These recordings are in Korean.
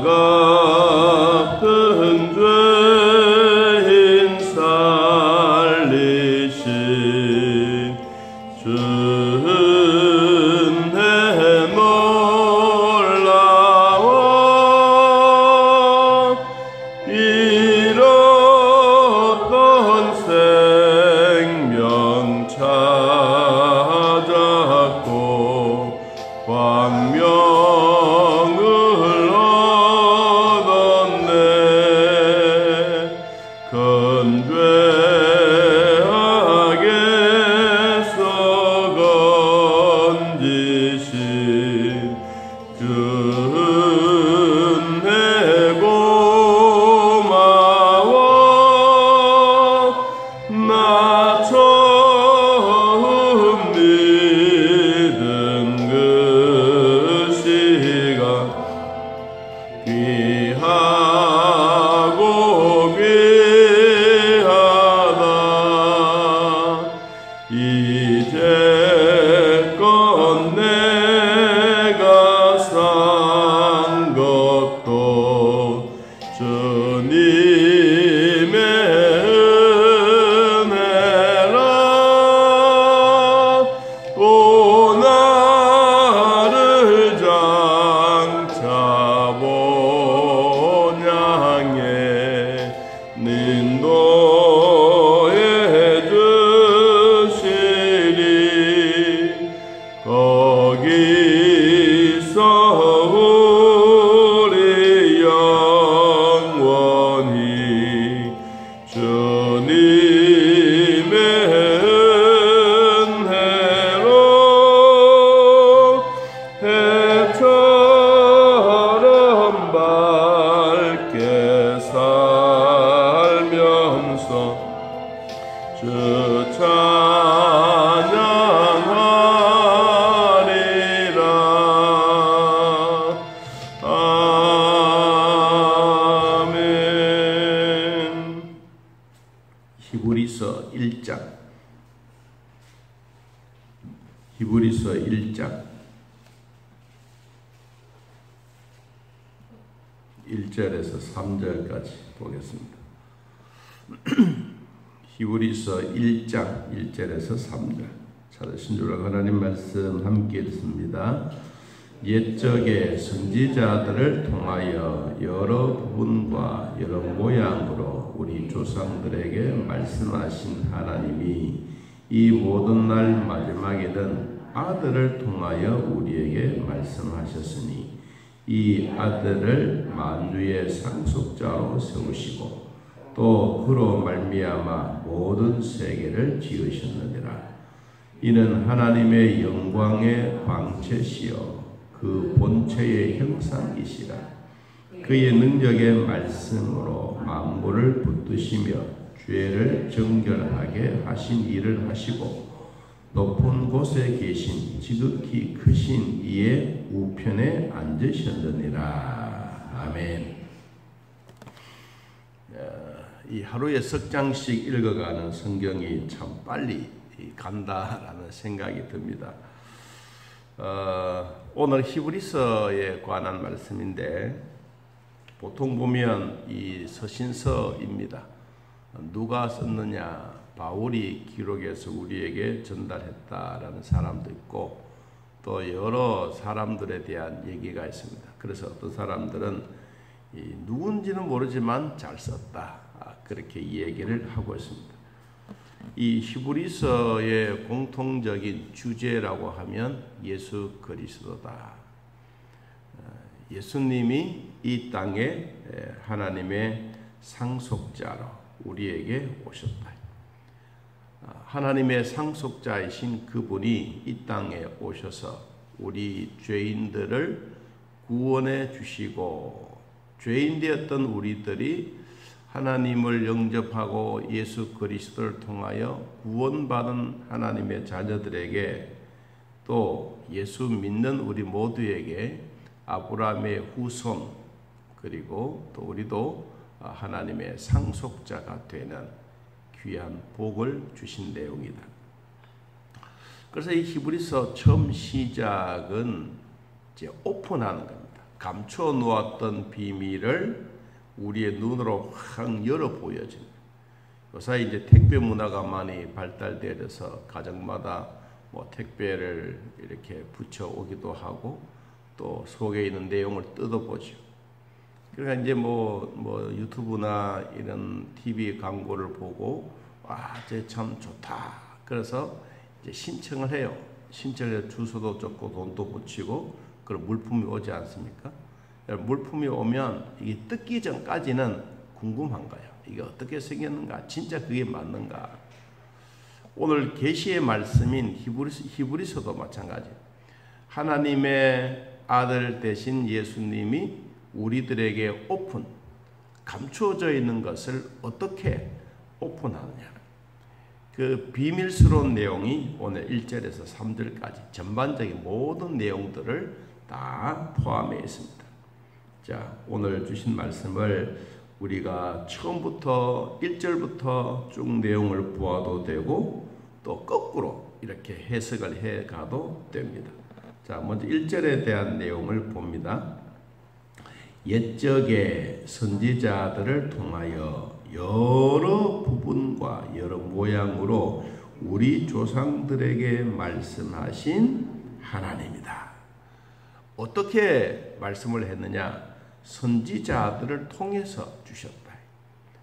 같은 죄인 살리신 주은혜 놀라워 잃었던 생명 찾았고 광명을 얻었네. 건죄악에서 건지신 주은혜 고마워. 나 처음 믿은 그 시간 귀하고 귀하다. 이제껏 내가 산 것도 주님의 은혜라. 또 나를 장차 본향에 인도해 주시리. 거기서 우리 영원히 주님의 은혜로 해처럼 밝게 살면서 주 찬양하리라. 아멘. 히브리서 1장 1절에서 3절까지 보겠습니다. 히브리서 1장 1절에서 3절. 찾으신 줄 알고 하나님 말씀 함께 읽습니다. 옛적의 선지자들을 통하여 여러 부분과 여러 모양으로 우리 조상들에게 말씀하신 하나님이 이 모든 날 마지막에는 아들을 통하여 우리에게 말씀하셨으니 이 아들을 만유의 상속자로 세우시고 또 그로 말미암아 모든 세계를 지으셨느니라. 이는 하나님의 영광의 광채시여 그 본체의 형상이시라. 그의 능력의 말씀으로 만물을 붙드시며 죄를 정결하게 하신 일을 하시고 높은 곳에 계신 지극히 크신 이의 우편에 앉으셨느니라. 아멘. 이 하루에 석 장씩 읽어가는 성경이 참 빨리 간다라는 생각이 듭니다. 오늘 히브리서에 관한 말씀인데 보통 보면 이 서신서입니다. 누가 썼느냐? 바울이 기록해서 우리에게 전달했다라는 사람도 있고 또 여러 사람들에 대한 얘기가 있습니다. 그래서 어떤 사람들은 누군지는 모르지만 잘 썼다, 그렇게 이 얘기를 하고 있습니다. 이 히브리서의 공통적인 주제라고 하면 예수 그리스도다. 예수님이 이 땅에 하나님의 상속자로 우리에게 오셨다. 하나님의 상속자이신 그분이 이 땅에 오셔서 우리 죄인들을 구원해 주시고 죄인 되었던 우리들이 하나님을 영접하고 예수 그리스도를 통하여 구원받은 하나님의 자녀들에게 또 예수 믿는 우리 모두에게 아브라함의 후손 그리고 또 우리도 하나님의 상속자가 되는 귀한 복을 주신 내용이다. 그래서 이 히브리서 처음 시작은 이제 오픈하는 겁니다. 감춰 놓았던 비밀을 우리의 눈으로 확 열어 보여집니다. 요사이 이제 택배 문화가 많이 발달되어서 가정마다 뭐 택배를 이렇게 붙여 오기도 하고 또 속에 있는 내용을 뜯어보죠. 그러니까 이제 뭐 유튜브나 이런 TV 광고를 보고 쟤 참 좋다. 그래서 이제 신청을 해요. 신청해서 주소도 적고 돈도 붙이고 그런 물품이 오지 않습니까? 물품이 오면 이게 뜯기 전까지는 궁금한 거예요. 이게 어떻게 생겼는가? 진짜 그게 맞는가? 오늘 계시의 말씀인 히브리서도 마찬가지예요. 하나님의 아들 되신 예수님이 우리들에게 감추어져 있는 것을 어떻게 오픈하느냐. 그 비밀스러운 내용이 오늘 1절에서 3절까지 전반적인 모든 내용들을 다 포함해 있습니다. 자, 오늘 주신 말씀을 우리가 처음부터 1절부터 쭉 내용을 보아도 되고 또 거꾸로 이렇게 해석을 해 가도 됩니다. 자, 먼저 1절에 대한 내용을 봅니다. 옛적의 선지자들을 통하여 여러 부분과 여러 모양으로 우리 조상들에게 말씀하신 하나님이다. 어떻게 말씀을 했느냐? 선지자들을 통해서 주셨다.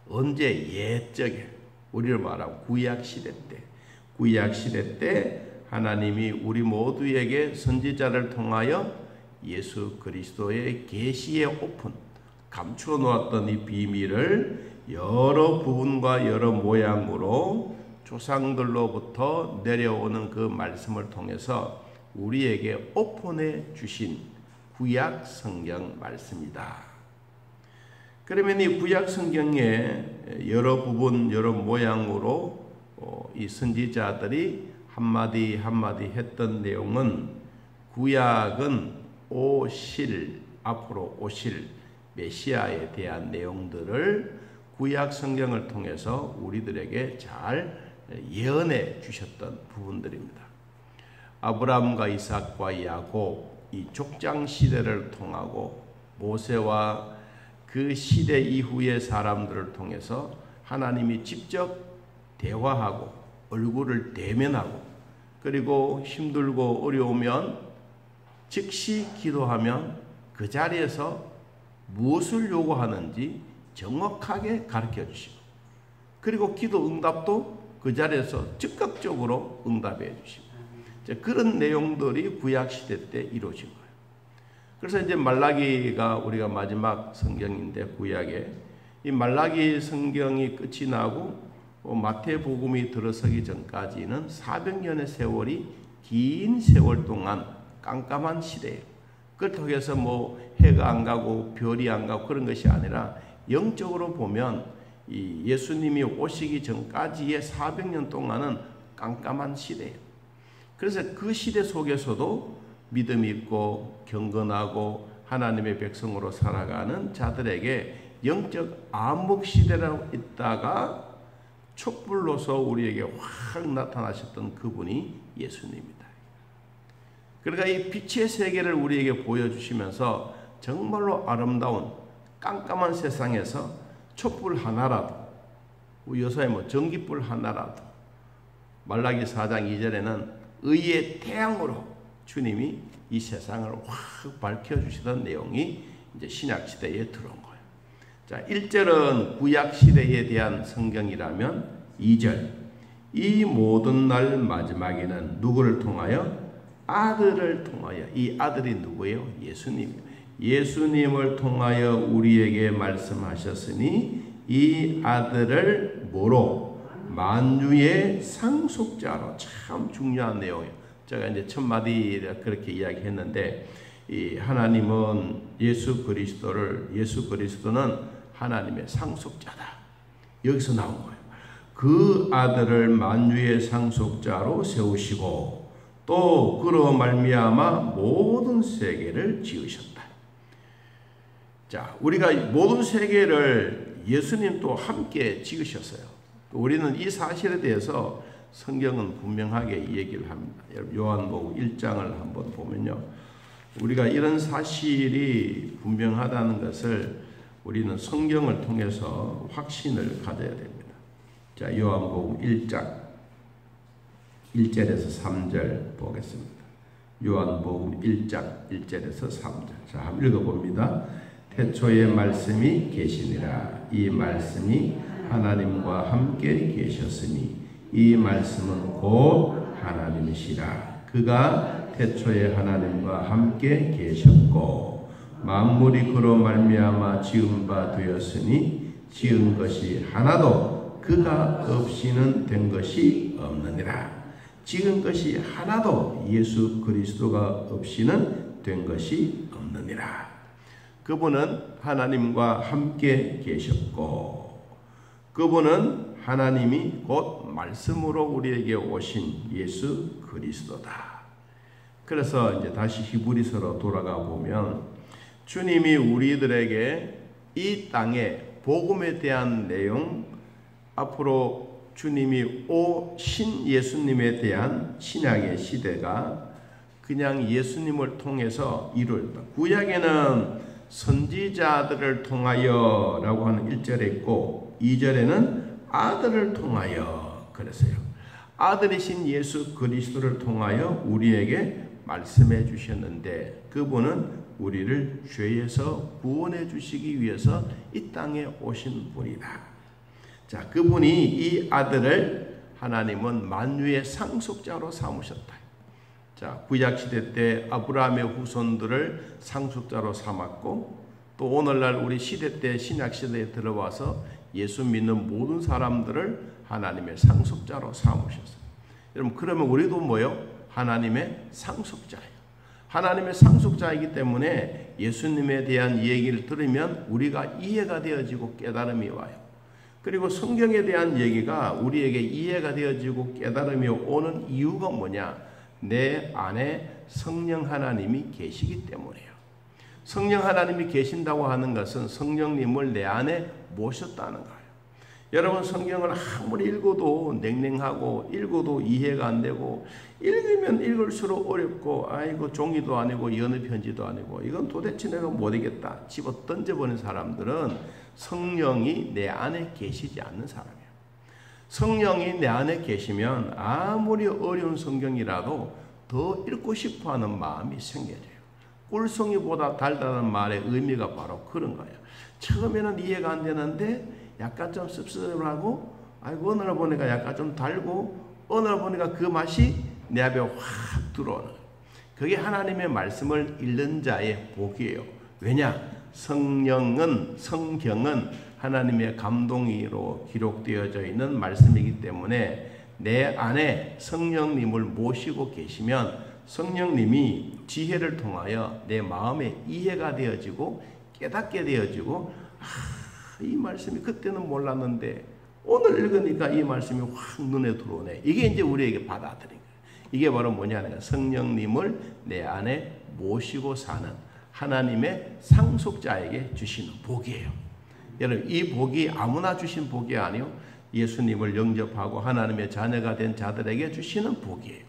언제? 옛적에, 우리를 말하면 구약시대 때 하나님이 우리 모두에게 선지자를 통하여 예수 그리스도의 계시의 감추어 놓았던 이 비밀을 여러 부분과 여러 모양으로 조상들로부터 내려오는 그 말씀을 통해서 우리에게 오픈해 주신 구약 성경 말씀이다. 그러면 이 구약 성경의 여러 부분, 여러 모양으로 이 선지자들이 한마디 한마디 했던 내용은 구약은 앞으로 오실 메시아에 대한 내용들을 구약 성경을 통해서 우리들에게 잘 예언해 주셨던 부분들입니다. 아브라함과 이삭과 야곱 이 족장 시대를 통하고 모세와 그 시대 이후의 사람들을 통해서 하나님이 직접 대화하고 얼굴을 대면하고 그리고 힘들고 어려우면 즉시 기도하면 그 자리에서 무엇을 요구하는지 정확하게 가르쳐 주시고 그리고 기도 응답도 그 자리에서 즉각적으로 응답해 주시고 그런 내용들이 구약시대 때 이루어진 거예요. 그래서 이제 말라기가 우리가 마지막 성경인데 구약에 이 말라기 성경이 끝이 나고 마태복음이 들어서기 전까지는 400년의 세월이 긴 세월 동안 깜깜한 시대예요. 그렇다고 해서 해가 안 가고 별이 안 가고 그런 것이 아니라 영적으로 보면 이 예수님이 오시기 전까지의 400년 동안은 깜깜한 시대예요. 그래서 그 시대 속에서도 믿음 있고 경건하고 하나님의 백성으로 살아가는 자들에게 영적 암흑 시대라고 있다가 촛불로서 우리에게 확 나타나셨던 그분이 예수님입니다. 그러니까 이 빛의 세계를 우리에게 보여주시면서 정말로 아름다운 깜깜한 세상에서 촛불 하나라도 요사에 전기불 하나라도 말라기 4장 2절에는 의의 태양으로 주님이 이 세상을 확 밝혀주시던 내용이 이제 신약시대에 들어온 거예요. 자, 1절은 구약시대에 대한 성경이라면 2절 이 모든 날 마지막에는 누구를 통하여? 아들을 통하여. 이 아들이 누구예요? 예수님이에요. 예수님을 통하여 우리에게 말씀하셨으니 이 아들을 뭐로? 만유의 상속자로. 참 중요한 내용이에요. 제가 이제 첫 마디 그렇게 이야기했는데 이 하나님은 예수 그리스도는 하나님의 상속자다. 여기서 나온 거예요. 그 아들을 만유의 상속자로 세우시고 또 그로 말미암아 모든 세계를 지으셨다. 자, 우리가 모든 세계를 예수님도 함께 지으셨어요. 우리는 이 사실에 대해서 성경은 분명하게 얘기를 합니다. 요한복음 1장을 한번 보면요. 우리가 이런 사실이 분명하다는 것을 우리는 성경을 통해서 확신을 가져야 됩니다. 자, 요한복음 1장 1절에서 3절 보겠습니다. 요한복음 1장 1절에서 3절. 자, 한번 읽어봅니다. 태초에 말씀이 계시니라. 이 말씀이 하나님과 함께 계셨으니 이 말씀은 곧 하나님이시라. 그가 태초에 하나님과 함께 계셨고 만물이 그로 말미암아 지은 바 되었으니 지은 것이 하나도 그가 없이는 된 것이 없느니라. 지은 것이 하나도 예수 그리스도가 없이는 된 것이 없느니라. 그분은 하나님과 함께 계셨고 그분은 하나님이 곧 말씀으로 우리에게 오신 예수 그리스도다. 그래서 이제 다시 히브리서로 돌아가 보면 주님이 우리들에게 이 땅에 복음에 대한 내용, 앞으로 주님이 오신 예수님에 대한 신약의 시대가 그냥 예수님을 통해서 이루어졌다. 구약에는 선지자들을 통하여 라고 하는 1절에 있고 2절에는 아들을 통하여 그랬어요. 아들이신 예수 그리스도를 통하여 우리에게 말씀해 주셨는데 그분은 우리를 죄에서 구원해 주시기 위해서 이 땅에 오신 분이다. 자, 그분이 이 아들을 하나님은 만유의 상속자로 삼으셨다. 자, 구약시대 때 아브라함의 후손들을 상속자로 삼았고 또 오늘날 우리 시대 때 신약시대에 들어와서 예수 믿는 모든 사람들을 하나님의 상속자로 삼으셨어요. 여러분, 그러면 우리도 뭐요? 하나님의 상속자예요. 하나님의 상속자이기 때문에 예수님에 대한 얘기를 들으면 우리가 이해가 되어지고 깨달음이 와요. 그리고 성경에 대한 얘기가 우리에게 이해가 되어지고 깨달음이 오는 이유가 뭐냐? 내 안에 성령 하나님이 계시기 때문이에요. 성령 하나님이 계신다고 하는 것은 성령님을 내 안에 모셨다는 거예요. 여러분, 성경을 아무리 읽어도 냉랭하고 읽어도 이해가 안 되고 읽으면 읽을수록 어렵고 아이고 종이도 아니고 연애 편지도 아니고 이건 도대체 내가 못하겠다 집어 던져버린 사람들은 성령이 내 안에 계시지 않는 사람이에요. 성령이 내 안에 계시면 아무리 어려운 성경이라도 더 읽고 싶어하는 마음이 생겨져요. 꿀송이보다 달달한 말의 의미가 바로 그런 거예요. 처음에는 이해가 안 되는데 약간 좀 씁쓸하고 아이고 어느 날 보니까 약간 좀 달고 어느 날 보니까 그 맛이 내 앞에 확 들어오는 거예요. 그게 하나님의 말씀을 읽는 자의 복이에요. 왜냐? 성경은 하나님의 감동으로 기록되어져 있는 말씀이기 때문에 내 안에 성령님을 모시고 계시면 성령님이 지혜를 통하여 내 마음에 이해가 되어지고 깨닫게 되어지고 이 말씀이 그때는 몰랐는데 오늘 읽으니까 이 말씀이 확 눈에 들어오네. 이게 이제 우리에게 받아들인 거예요. 이게 바로 뭐냐면 성령님을 내 안에 모시고 사는 하나님의 상속자에게 주시는 복이에요. 여러분, 이 복이 아무나 주신 복이 아니요. 예수님을 영접하고 하나님의 자녀가 된 자들에게 주시는 복이에요.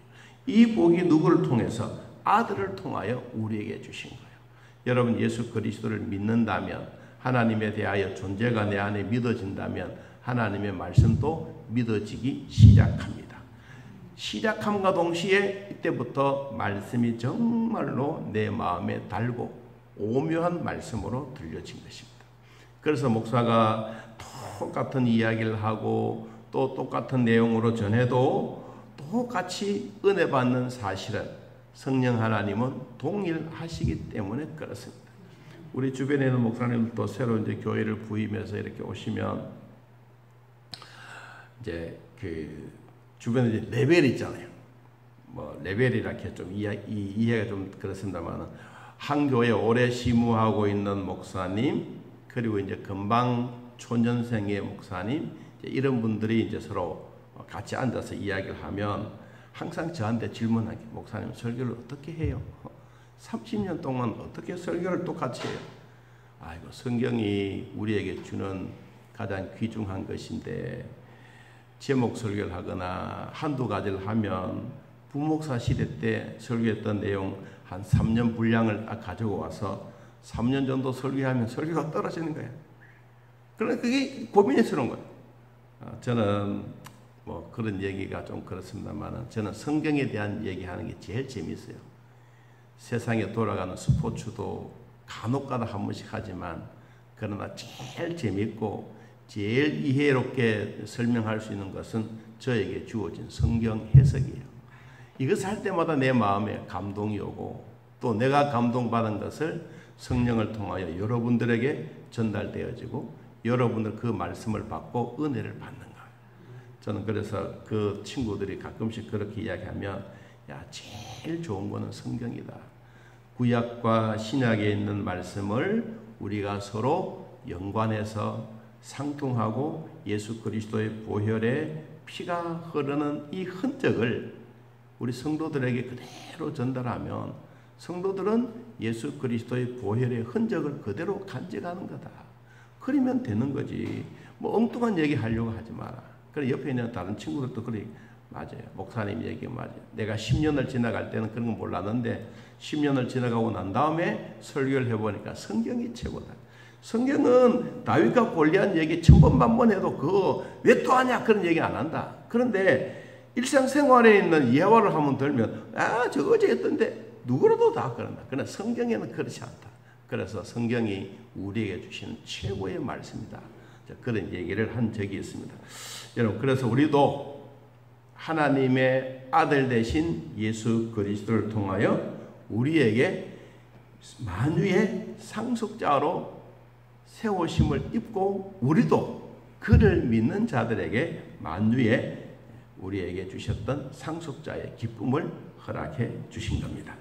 이 복이 누구를 통해서? 아들을 통하여 우리에게 주신 거예요. 여러분, 예수 그리스도를 믿는다면 하나님에 대하여 존재가 내 안에 믿어진다면 하나님의 말씀도 믿어지기 시작합니다. 시작함과 동시에 이때부터 말씀이 정말로 내 마음에 달고 오묘한 말씀으로 들려진 것입니다. 그래서 목사가 똑같은 이야기를 하고 또 똑같은 내용으로 전해도 똑같이 은혜 받는 사실은 성령 하나님은 동일하시기 때문에 그렇습니다. 우리 주변에 있는 목사님도 새로 이제 교회를 부임해서 이렇게 오시면 이제 그 주변에 이제 레벨이 있잖아요. 뭐 레벨이라 이렇게 좀 이해가 좀 그렇습니다만 한 교회 오래 시무하고 있는 목사님 그리고 이제 금방 초년생의 목사님 이런 분들이 이제 서로 같이 앉아서 이야기를 하면 항상 저한테 질문하기 목사님 설교를 어떻게 해요? 30년 동안 어떻게 설교를 똑같이 해요? 아이고 성경이 우리에게 주는 가장 귀중한 것인데 제목 설교를 하거나 한두 가지를 하면 부목사 시대 때 설교했던 내용 한 3년 분량을 딱 가지고 와서 3년 정도 설교하면 설교가 떨어지는 거예요. 그러니까 그게 고민스러운 거예요. 저는 뭐 그런 얘기가 좀 그렇습니다만 저는 성경에 대한 얘기하는 게 제일 재미있어요. 세상에 돌아가는 스포츠도 간혹가다 한 번씩 하지만 그러나 제일 재미있고 제일 이해롭게 설명할 수 있는 것은 저에게 주어진 성경 해석이에요. 이것을 할 때마다 내 마음에 감동이 오고 또 내가 감동받은 것을 성령을 통하여 여러분들에게 전달되어지고 여러분들 그 말씀을 받고 은혜를 받는 거예요. 저는 그래서 그 친구들이 가끔씩 그렇게 이야기하면 야, 제일 좋은 거는 성경이다. 구약과 신약에 있는 말씀을 우리가 서로 연관해서 상통하고 예수 그리스도의 보혈의 피가 흐르는 이 흔적을 우리 성도들에게 그대로 전달하면 성도들은 예수 그리스도의 보혈의 흔적을 그대로 간직하는 거다. 그러면 되는 거지. 뭐 엉뚱한 얘기 하려고 하지 마라. 그래 옆에 있는 다른 친구들도 그래. 맞아요. 목사님 얘기 맞아요. 내가 10년을 지나갈 때는 그런 건 몰랐는데 10년을 지나가고 난 다음에 설교를 해보니까 성경이 최고다. 성경은 다윗과 골리앗 얘기 1000번 만번 해도 그거 왜 또 하냐 그런 얘기 안 한다. 그런데 일상생활에 있는 예화를 한번 들면 아 저 어제 했던데 누구라도 다 그런다. 그러나 성경에는 그렇지 않다. 그래서 성경이 우리에게 주시는 최고의 말씀이다. 그런 얘기를 한 적이 있습니다. 여러분 그래서 우리도 하나님의 아들 되신 예수 그리스도를 통하여 우리에게 만유의 상속자로 세우심을 입고 우리도 그를 믿는 자들에게 만유의 우리에게 주셨던 상속자의 기쁨을 허락해 주신 겁니다.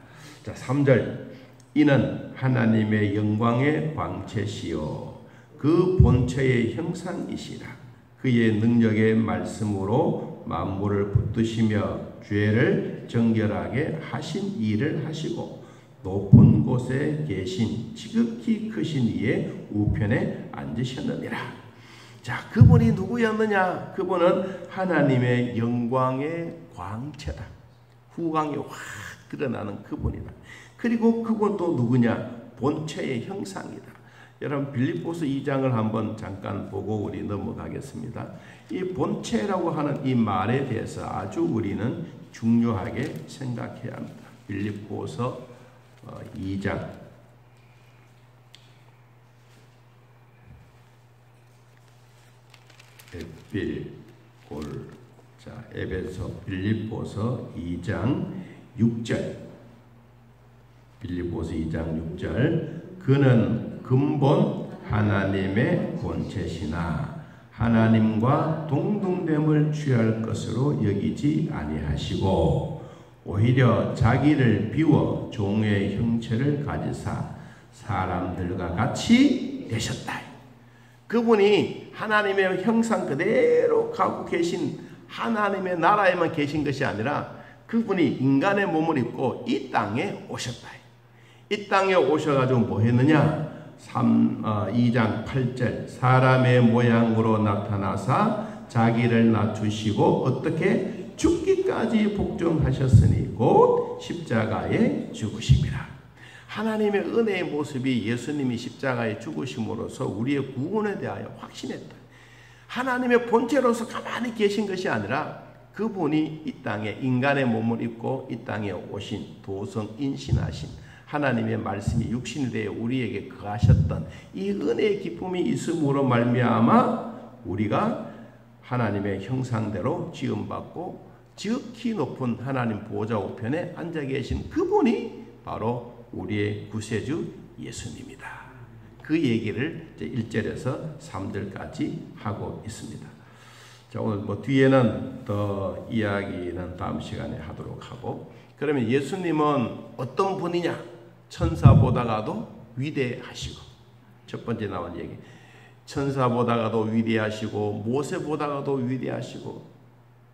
자, 3절 이는 하나님의 영광의 광채시요 그 본체의 형상이시라. 그의 능력의 말씀으로 만물을 붙드시며 죄를 정결하게 하신 일을 하시고 높은 곳에 계신 지극히 크신 이의 우편에 앉으셨느니라. 자, 그분이 누구였느냐? 그분은 하나님의 영광의 광채다. 후광이 확 드러나는 그분이다. 그리고 그분 또 누구냐? 본체의 형상이다. 여러분 빌립보서 2장을 한번 잠깐 보고 우리 넘어가겠습니다. 이 본체라고 하는 이 말에 대해서 아주 우리는 중요하게 생각해야 합니다. 빌립보서 2장 빌립보서 2장 6절 빌립보서 2장 6절 그는 근본 하나님의 본체시나 하나님과 동등됨을 취할 것으로 여기지 아니하시고 오히려 자기를 비워 종의 형체를 가지사 사람들과 같이 되셨다. 그분이 하나님의 형상 그대로 갖고 계신 하나님의 나라에만 계신 것이 아니라 그분이 인간의 몸을 입고 이 땅에 오셨다. 이 땅에 오셔가지고 뭐 했느냐? 2장 8절 사람의 모양으로 나타나사 자기를 낮추시고 어떻게 죽기까지 복종하셨으니 곧 십자가에 죽으심이라. 하나님의 은혜의 모습이 예수님이 십자가에 죽으심으로써 우리의 구원에 대하여 확신했다. 하나님의 본체로서 가만히 계신 것이 아니라 그분이 이 땅에 인간의 몸을 입고 이 땅에 오신 도성인신하신 하나님의 말씀이 육신이 되어 우리에게 거하셨던 이 은혜의 기쁨이 있음으로 말미암아 우리가 하나님의 형상대로 지음받고 지극히 높은 하나님 보좌 우편에 앉아 계신 그분이 바로 우리의 구세주 예수님이다. 그 얘기를 1절에서 3절까지 하고 있습니다. 자, 오늘 뒤에는 더 이야기는 다음 시간에 하도록 하고, 그러면 예수님은 어떤 분이냐? 천사보다가도 위대하시고, 첫 번째 나온 얘기, 천사보다가도 위대하시고 모세보다가도 위대하시고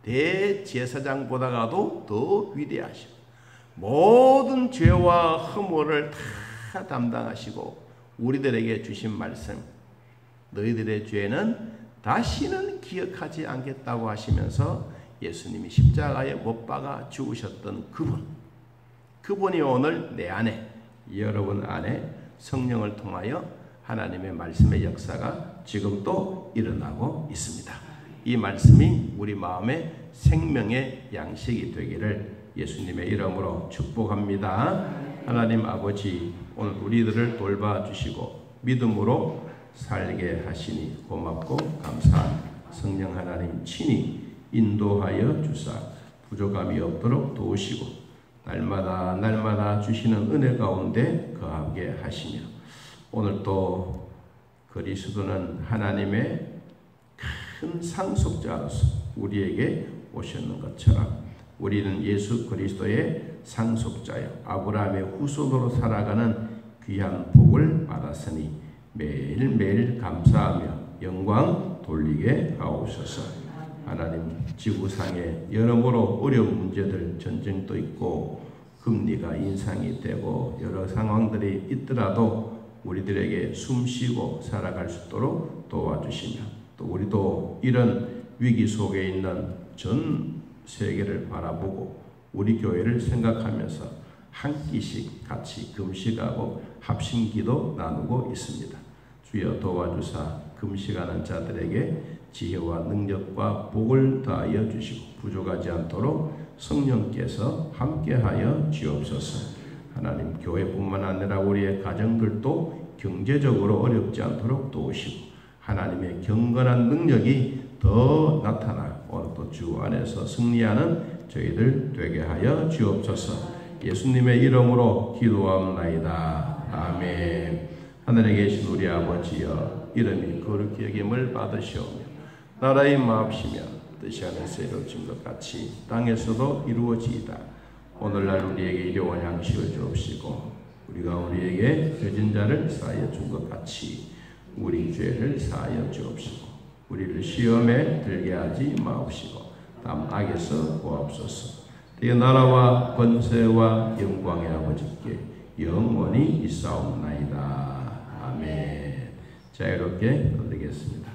대제사장보다가도 더 위대하시고 모든 죄와 허물을 다 담당하시고 우리들에게 주신 말씀, 너희들의 죄는 다시는 기억하지 않겠다고 하시면서 예수님이 십자가에 못 박아 죽으셨던 그분이 오늘 내 안에, 여러분 안에 성령을 통하여 하나님의 말씀의 역사가 지금 또 일어나고 있습니다. 이 말씀이 우리 마음의 생명의 양식이 되기를 예수님의 이름으로 축복합니다. 하나님 아버지, 오늘 우리들을 돌봐주시고 믿음으로 살게 하시니 고맙고 감사합니다. 성령 하나님 친히 인도하여 주사 부족함이 없도록 도우시고 날마다 주시는 은혜 가운데 거하게 하시며 오늘 또 그리스도는 하나님의 큰 상속자로서 우리에게 오셨는 것처럼 우리는 예수 그리스도의 상속자여 아브라함의 후손으로 살아가는 귀한 복을 받았으니 매일매일 감사하며 영광 돌리게 하옵소서. 하나님, 지구상에 여러모로 어려운 문제들, 전쟁도 있고 금리가 인상이 되고 여러 상황들이 있더라도 우리들에게 숨쉬고 살아갈 수 있도록 도와주시며 또 우리도 이런 위기 속에 있는 전 세계를 바라보고 우리 교회를 생각하면서 한 끼씩 같이 금식하고 합심기도 나누고 있습니다. 주여 도와주사 금식하는 자들에게 지혜와 능력과 복을 더하여 주시고 부족하지 않도록 성령께서 함께하여 주옵소서. 하나님, 교회뿐만 아니라 우리의 가정들도 경제적으로 어렵지 않도록 도우시고 하나님의 경건한 능력이 더 나타나 오늘 또 주 안에서 승리하는 저희들 되게 하여 주옵소서. 예수님의 이름으로 기도합나이다. 아멘. 하늘에 계신 우리 아버지여, 이름이 거룩히 여김을 받으시오며 나라의 마옵시며 뜻이 하늘에서 이루어진 것 같이 땅에서도 이루어지이다. 오늘날 우리에게 일용할 양식을 주옵시고 우리가 우리에게 죄진 자를 사하여 준 것 같이 우리 죄를 사하여 주옵시고 우리를 시험에 들게 하지 마옵시고 다음 악에서 구하옵소서. 그 나라와 권세와 영광의 아버지께 영원히 있사옵나이다. 아멘. 자유롭게 돌리겠습니다.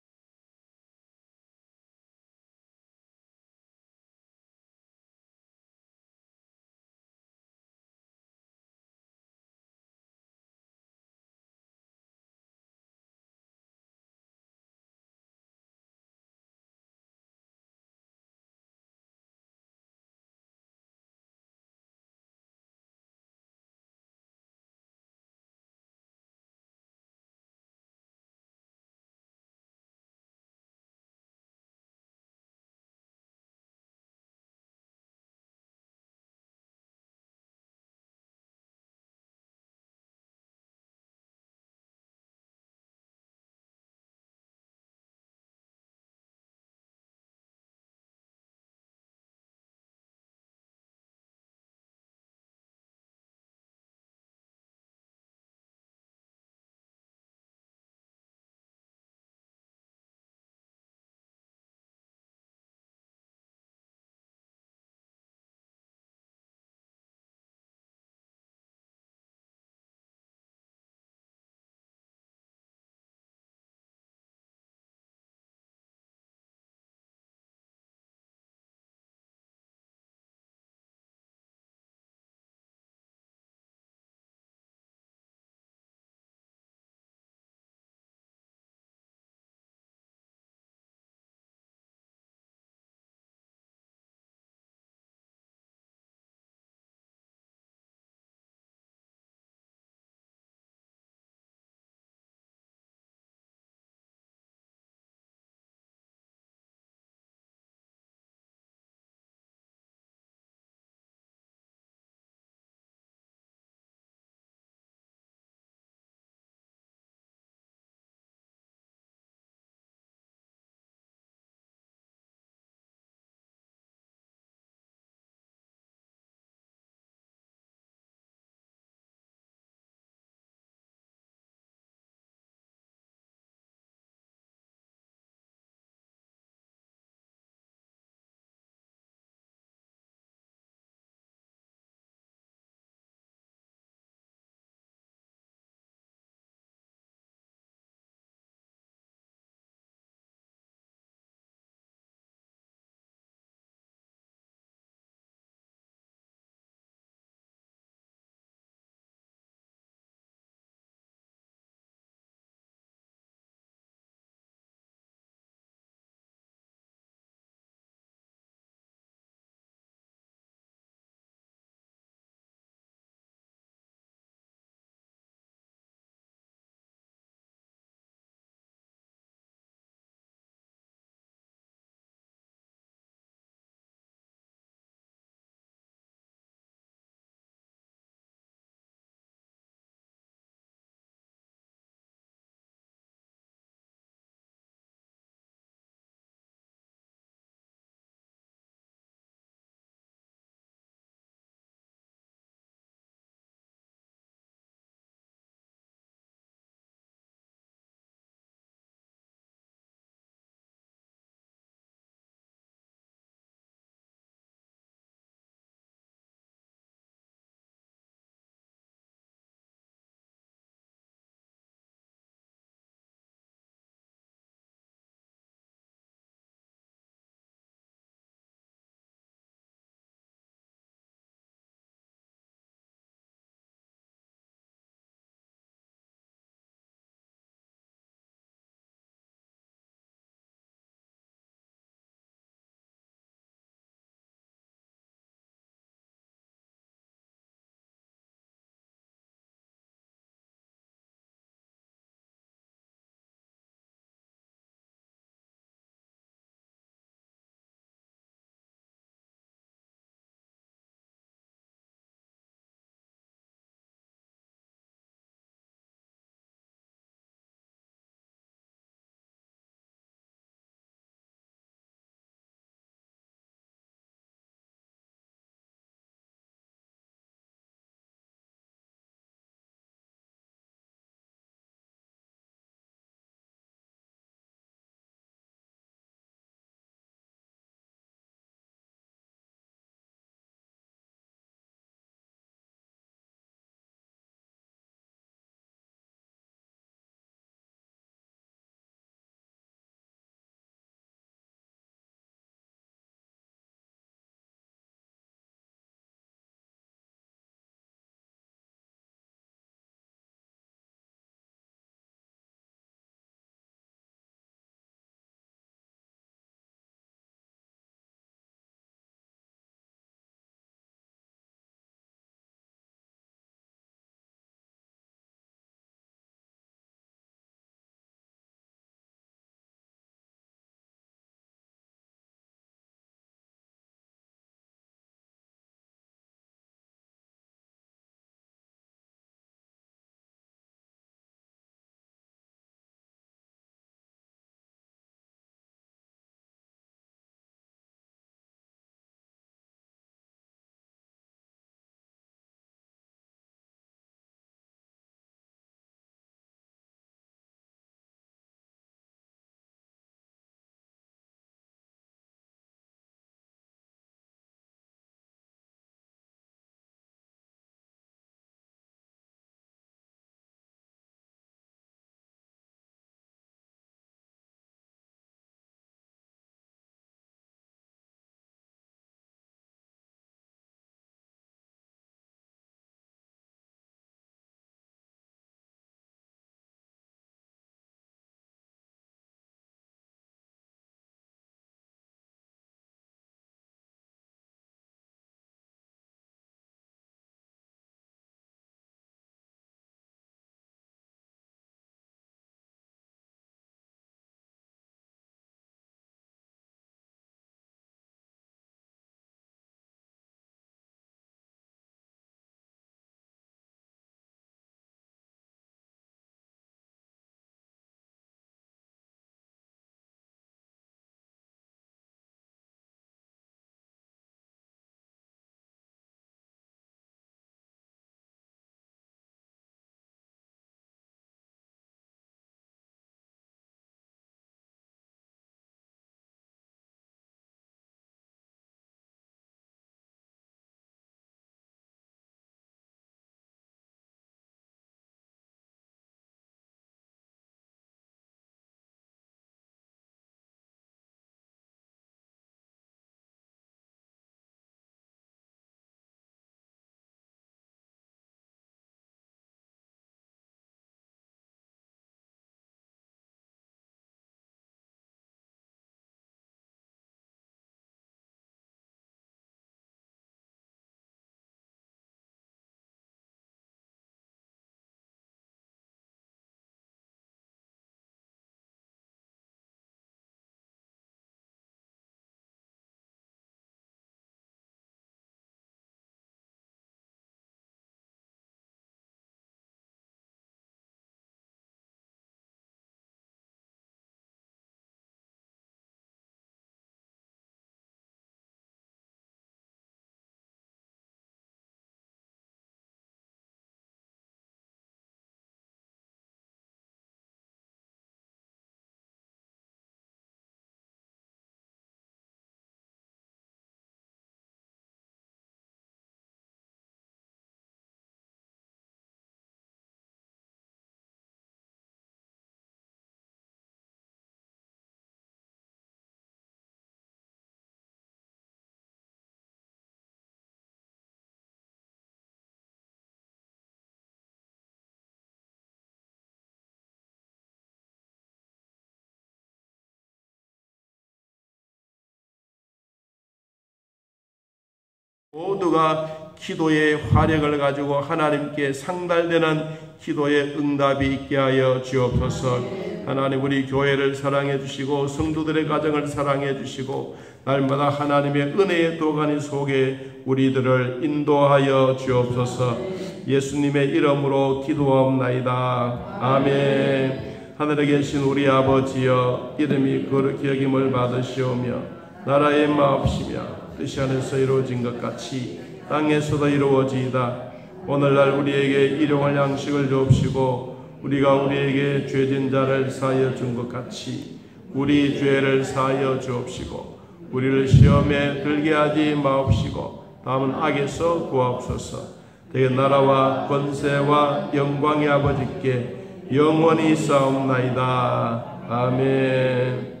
모두가 기도의 화력을 가지고 하나님께 상달되는 기도의 응답이 있게 하여 주옵소서. 하나님, 우리 교회를 사랑해 주시고 성도들의 가정을 사랑해 주시고 날마다 하나님의 은혜의 도가니 속에 우리들을 인도하여 주옵소서. 예수님의 이름으로 기도하옵나이다. 아멘. 하늘에 계신 우리 아버지여, 이름이 거룩히 여김을 받으시오며 나라의 마옵시며 뜻이 하늘에서 이루어진 것 같이 땅에서도 이루어지이다. 오늘날 우리에게 일용할 양식을 주옵시고 우리가 우리에게 죄진 자를 사하여 준 것 같이 우리 죄를 사하여 주옵시고 우리를 시험에 들게 하지 마옵시고 다음은 악에서 구하옵소서. 대개 나라와 권세와 영광의 아버지께 영원히 싸움나이다. 아멘.